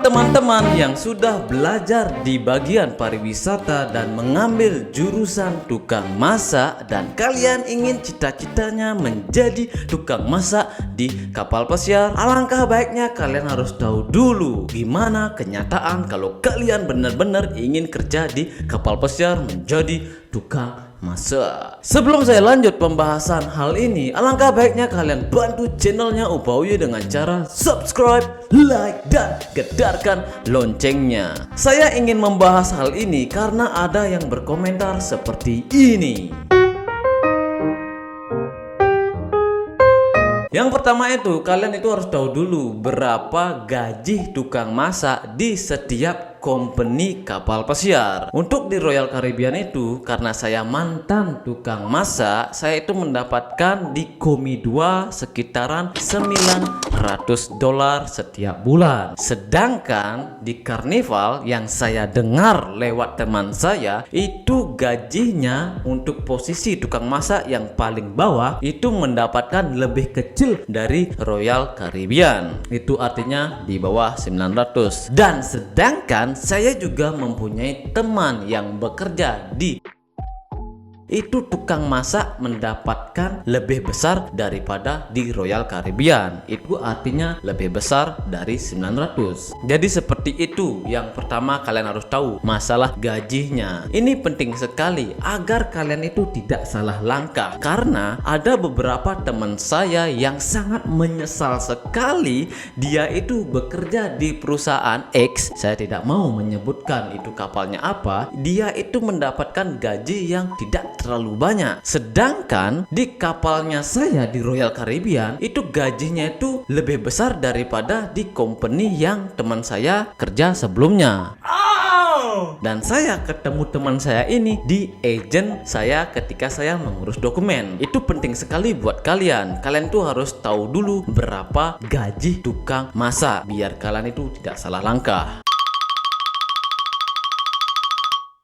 Buat teman-teman yang sudah belajar di bagian pariwisata dan mengambil jurusan tukang masak dan kalian ingin cita-citanya menjadi tukang masak di kapal pesiar, alangkah baiknya kalian harus tahu dulu gimana kenyataan kalau kalian benar-benar ingin kerja di kapal pesiar menjadi tukang masak. Sebelum saya lanjut pembahasan hal ini, alangkah baiknya kalian bantu channelnya Upauye dengan cara subscribe, like, dan getarkan loncengnya. Saya ingin membahas hal ini karena ada yang berkomentar seperti ini. Yang pertama itu, kalian itu harus tahu dulu berapa gaji tukang masak di setiap company kapal pesiar. Untuk di Royal Caribbean itu, karena saya mantan tukang masak, saya itu mendapatkan di Komi 2 sekitaran $900 setiap bulan. Sedangkan di Carnival yang saya dengar lewat teman saya, itu gajinya untuk posisi tukang masak yang paling bawah itu mendapatkan lebih kecil dari Royal Caribbean. Itu artinya di bawah 900. Dan sedangkan saya juga mempunyai teman yang bekerja di itu tukang masak mendapatkan lebih besar daripada di Royal Caribbean. Itu artinya lebih besar dari 900. Jadi seperti itu. Yang pertama kalian harus tahu masalah gajinya. Ini penting sekali agar kalian itu tidak salah langkah, karena ada beberapa teman saya yang sangat menyesal sekali dia itu bekerja di perusahaan X. Saya tidak mau menyebutkan itu kapalnya apa. Dia itu mendapatkan gaji yang tidak terlalu banyak, sedangkan di kapalnya saya di Royal Caribbean itu gajinya itu lebih besar daripada di company yang teman saya kerja sebelumnya. Dan saya ketemu teman saya ini di agent saya ketika saya mengurus dokumen. Itu penting sekali buat kalian. Kalian tuh harus tahu dulu berapa gaji tukang masak biar kalian itu tidak salah langkah.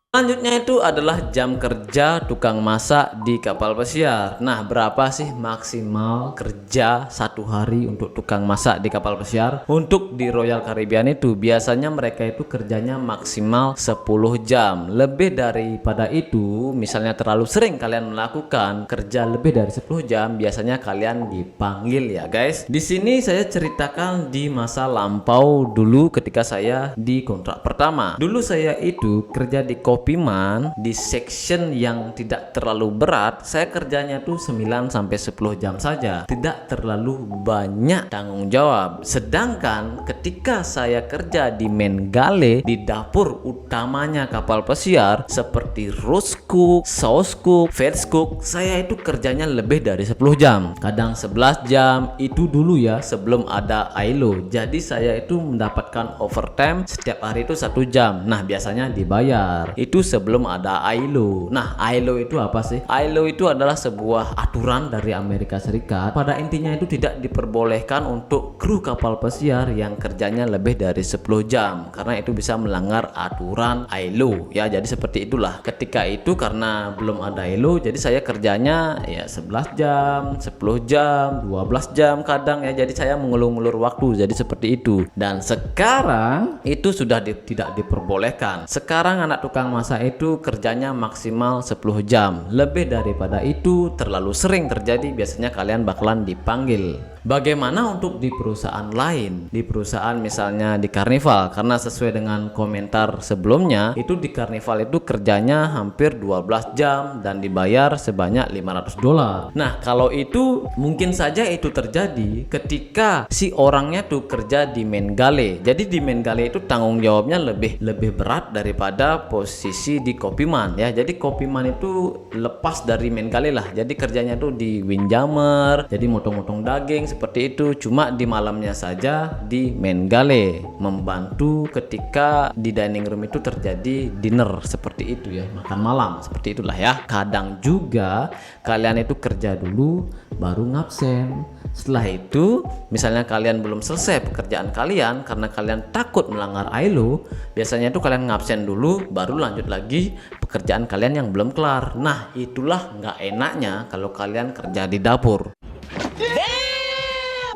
Selanjutnya itu adalah jam kerja tukang masak di kapal pesiar. Nah, berapa sih maksimal kerja satu hari untuk tukang masak di kapal pesiar? Untuk di Royal Caribbean itu biasanya mereka itu kerjanya maksimal 10 jam. Lebih daripada itu, misalnya terlalu sering kalian melakukan kerja lebih dari 10 jam, biasanya kalian dipanggil ya guys. Di sini saya ceritakan di masa lampau dulu ketika saya di kontrak pertama. Dulu saya itu kerja di Kopiman di section yang tidak terlalu berat. Saya kerjanya tuh 9 sampai 10 jam saja, tidak terlalu banyak tanggung jawab. Sedangkan ketika saya kerja di main galley, di dapur utamanya kapal pesiar seperti roast cook, sauce cook, veg cook, saya itu kerjanya lebih dari 10 jam, kadang 11 jam. Itu dulu ya sebelum ada ILO. Jadi saya itu mendapatkan overtime setiap hari itu 1 jam. Nah, biasanya dibayar. Itu sebelum ada ILO. Nah, ILO itu apa sih? ILO itu adalah sebuah aturan dari Amerika Serikat. Pada intinya itu tidak diperbolehkan untuk kru kapal pesiar yang kerjanya lebih dari 10 jam, karena itu bisa melanggar aturan ILO ya. Jadi seperti itulah. Ketika itu karena belum ada ILO, jadi saya kerjanya ya 11 jam, 10 jam, 12 jam kadang ya. Jadi saya mengulur-ulur waktu. Jadi seperti itu. Dan sekarang itu sudah tidak diperbolehkan. Sekarang anak tukang masak itu kerjanya maksimal 10 jam. Lebih daripada itu terlalu sering terjadi, biasanya kalian bakalan dipanggil. Bagaimana untuk di perusahaan lain? Di perusahaan misalnya di Carnival, karena sesuai dengan komentar sebelumnya, itu di Carnival itu kerjanya hampir 12 jam dan dibayar sebanyak $500. Nah, kalau itu mungkin saja itu terjadi ketika si orangnya tuh kerja di main galley. Jadi di main galley itu tanggung jawabnya lebih berat daripada posisi di Kopiman ya. Jadi Kopiman itu lepas dari main galley lah. Jadi kerjanya tuh di windjammer, jadi motong-motong daging seperti itu. Cuma di malamnya saja di main galley membantu ketika di dining room itu terjadi dinner seperti itu ya, makan malam seperti itulah ya. Kadang juga kalian itu kerja dulu baru ngabsen. Setelah itu misalnya kalian belum selesai pekerjaan kalian karena kalian takut melanggar ILO, biasanya itu kalian ngabsen dulu baru lanjut lagi pekerjaan kalian yang belum kelar. Nah, itulah nggak enaknya kalau kalian kerja di dapur.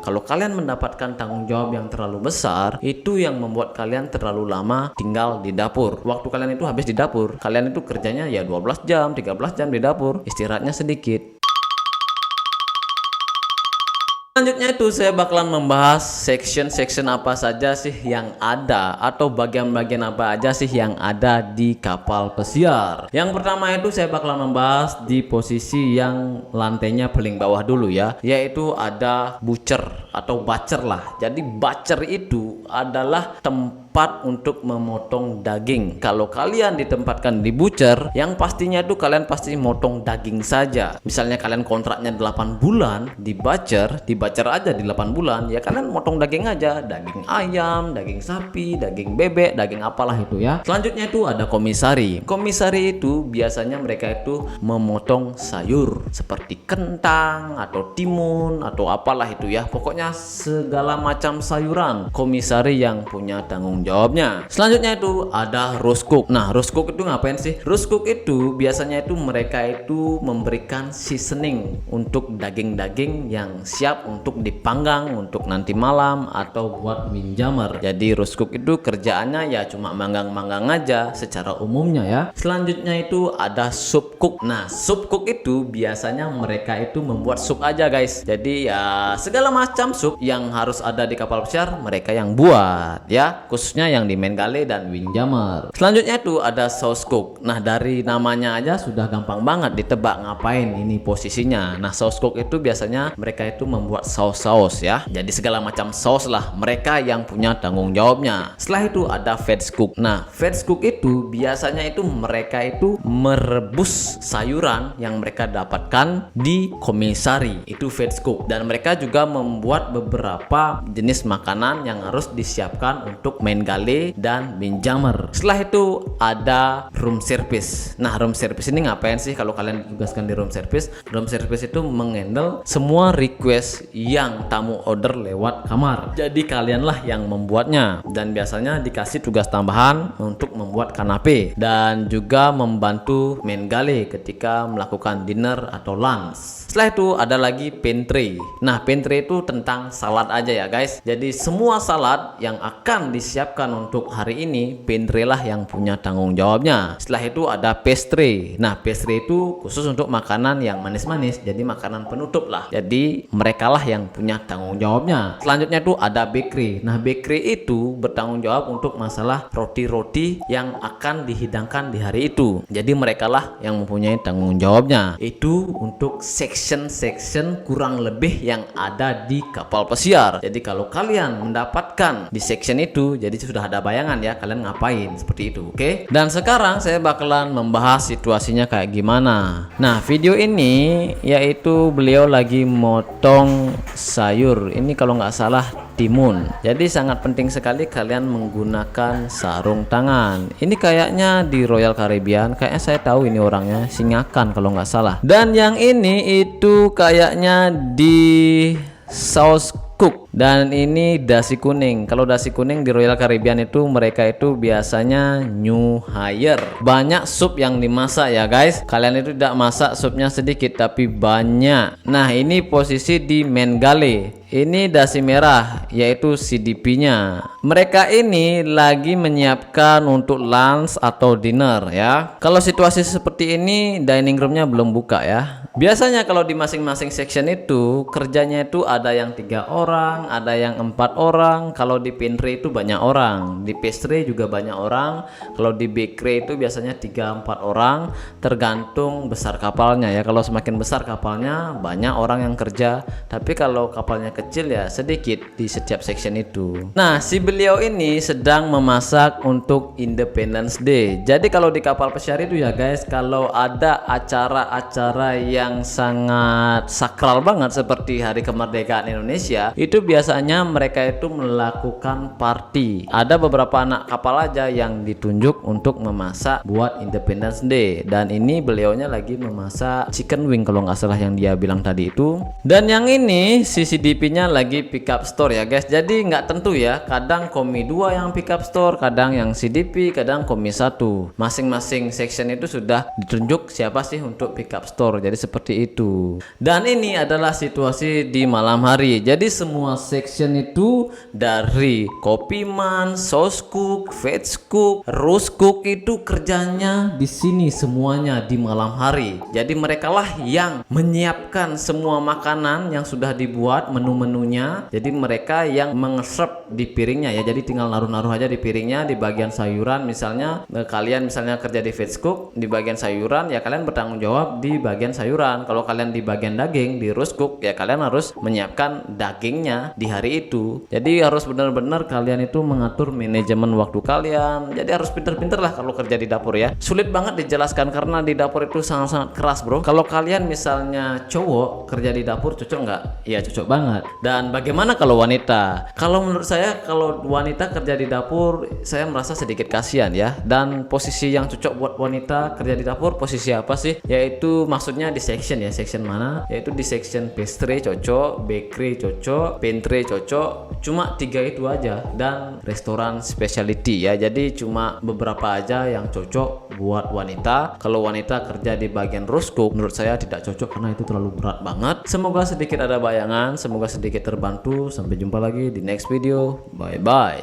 Kalau kalian mendapatkan tanggung jawab yang terlalu besar, itu yang membuat kalian terlalu lama tinggal di dapur. Waktu kalian itu habis di dapur, kalian itu kerjanya ya 12 jam, 13 jam di dapur, istirahatnya sedikit. Selanjutnya itu saya bakalan membahas section apa saja sih yang ada, atau bagian-bagian apa aja sih yang ada di kapal pesiar. Yang pertama itu saya bakalan membahas di posisi yang lantainya paling bawah dulu ya, yaitu ada butcher atau bacer lah. Jadi bacer itu adalah tempat untuk memotong daging. Kalau kalian ditempatkan di butcher, yang pastinya itu kalian pasti motong daging saja. Misalnya kalian kontraknya 8 bulan di butcher aja di 8 bulan, ya kalian motong daging aja, daging ayam, daging sapi, daging bebek, daging apalah itu ya. Selanjutnya itu ada komisari. Komisari itu biasanya mereka itu memotong sayur seperti kentang atau timun atau apalah itu ya. Pokoknya segala macam sayuran, komisari yang punya tanggung jawabnya. Selanjutnya itu ada roast cook. Nah, roast cook itu ngapain sih? Roast cook itu biasanya itu mereka itu memberikan seasoning untuk daging-daging yang siap untuk dipanggang untuk nanti malam atau buat minjammer. Jadi roast cook itu kerjaannya ya cuma manggang-manggang aja secara umumnya ya. Selanjutnya itu ada soup cook. Nah, soup cook itu biasanya mereka itu membuat sup aja guys. Jadi ya segala macam sup yang harus ada di kapal pesiar mereka yang buat ya, khususnya yang di main galley dan windjammer. Selanjutnya itu ada sauce cook. Nah, dari namanya aja sudah gampang banget ditebak ngapain ini posisinya. Nah, sauce cook itu biasanya mereka itu membuat saus ya. Jadi segala macam saus lah mereka yang punya tanggung jawabnya. Setelah itu ada veg cook. Nah, veg cook itu biasanya itu mereka itu merebus sayuran yang mereka dapatkan di komisari. Itu veg cook. Dan mereka juga membuat beberapa jenis makanan yang harus disiapkan untuk main galley dan windjammer. Setelah itu ada room service. Nah, room service ini ngapain sih kalau kalian ditugaskan di room service? Room service itu menghandle semua request yang tamu order lewat kamar. Jadi kalianlah yang membuatnya, dan biasanya dikasih tugas tambahan untuk membuat kanape dan juga membantu main galley ketika melakukan dinner atau lunch. Setelah itu ada lagi pantry. Nah, pantry itu tentang salad aja ya guys. Jadi semua salad yang akan disiapkan untuk hari ini, pantry lah yang punya tanggung jawabnya. Setelah itu ada pastry. Nah, pastry itu khusus untuk makanan yang manis-manis, jadi makanan penutup lah. Jadi mereka lah yang punya tanggung jawabnya. Selanjutnya itu ada bakery. Nah, bakery itu bertanggung jawab untuk masalah roti-roti yang akan dihidangkan di hari itu. Jadi mereka lah yang mempunyai tanggung jawabnya. Itu untuk section kurang lebih yang ada di kapal pesiar. Jadi kalau kalian mendapatkan di section itu, jadi sudah ada bayangan ya kalian ngapain seperti itu. Oke? Dan sekarang saya bakalan membahas situasinya kayak gimana. Nah, video ini yaitu beliau lagi motong sayur. Ini kalau nggak salah timun. Jadi sangat penting sekali kalian menggunakan sarung tangan. Ini kayaknya di Royal Caribbean, kayaknya saya tahu ini orangnya, Singakan kalau nggak salah. Dan yang ini itu kayaknya di South Cook, dan ini dasi kuning. Kalau dasi kuning di Royal Caribbean itu mereka itu biasanya new hire. Banyak sup yang dimasak ya guys. Kalian itu tidak masak supnya sedikit tapi banyak. Nah, ini posisi di main galley. Ini dasi merah yaitu CDP-nya. Mereka ini lagi menyiapkan untuk lunch atau dinner ya. Kalau situasi seperti ini dining roomnya belum buka ya. Biasanya kalau di masing-masing section itu kerjanya itu ada yang 3 orang, ada yang 4 orang. Kalau di pantry itu banyak orang, di pastry juga banyak orang. Kalau di bakery itu biasanya 3-4 orang, tergantung besar kapalnya ya. Kalau semakin besar kapalnya banyak orang yang kerja, tapi kalau kapalnya kecil ya sedikit di setiap section itu. Nah, si beliau ini sedang memasak untuk Independence Day. Jadi kalau di kapal pesiar itu ya guys, kalau ada acara-acara yang sangat sakral banget seperti hari kemerdekaan Indonesia, itu biasanya mereka itu melakukan party. Ada beberapa anak kapal aja yang ditunjuk untuk memasak buat Independence Day, dan ini beliaunya lagi memasak chicken wing kalau nggak salah yang dia bilang tadi itu. Dan yang ini CCDP-nya lagi pick up store ya guys, jadi nggak tentu ya, kadang Komi 2 yang pick up store, kadang yang CDP, kadang Komi 1. Masing-masing section itu sudah ditunjuk siapa sih untuk pick up store, jadi seperti itu. Dan ini adalah situasi di malam hari, jadi semua section itu dari Kopiman, Sauce Cook, Veg Cook, Roast Cook itu kerjanya di sini semuanya di malam hari. Jadi mereka lah yang menyiapkan semua makanan yang sudah dibuat, menu-menunya. Jadi mereka yang mengeserve di piringnya ya, jadi tinggal naruh-naruh aja di piringnya. Di bagian sayuran misalnya, kalian misalnya kerja di Veg Cook di bagian sayuran ya, kalian bertanggung jawab di bagian sayuran. Kalau kalian di bagian daging di Roast Cook ya, kalian harus menyiapkan dagingnya di hari itu. Jadi harus benar-benar kalian itu mengatur manajemen waktu kalian. Jadi harus pinter-pinter lah kalau kerja di dapur ya. Sulit banget dijelaskan karena di dapur itu sangat-sangat keras bro. Kalau kalian misalnya cowok kerja di dapur cocok nggak? Ya cocok banget. Dan bagaimana kalau wanita? Kalau menurut saya kalau wanita kerja di dapur, saya merasa sedikit kasihan ya. Dan posisi yang cocok buat wanita kerja di dapur posisi apa sih? Yaitu maksudnya di section ya, section mana? Yaitu di section pastry cocok, bakery cocok, pantry cocok. Cuma 3 itu aja, dan restoran specialty ya. Jadi cuma beberapa aja yang cocok buat wanita. Kalau wanita kerja di bagian Roast Cook menurut saya tidak cocok karena itu terlalu berat banget. Semoga sedikit ada bayangan, semoga sedikit terbantu. Sampai jumpa lagi di next video. Bye bye.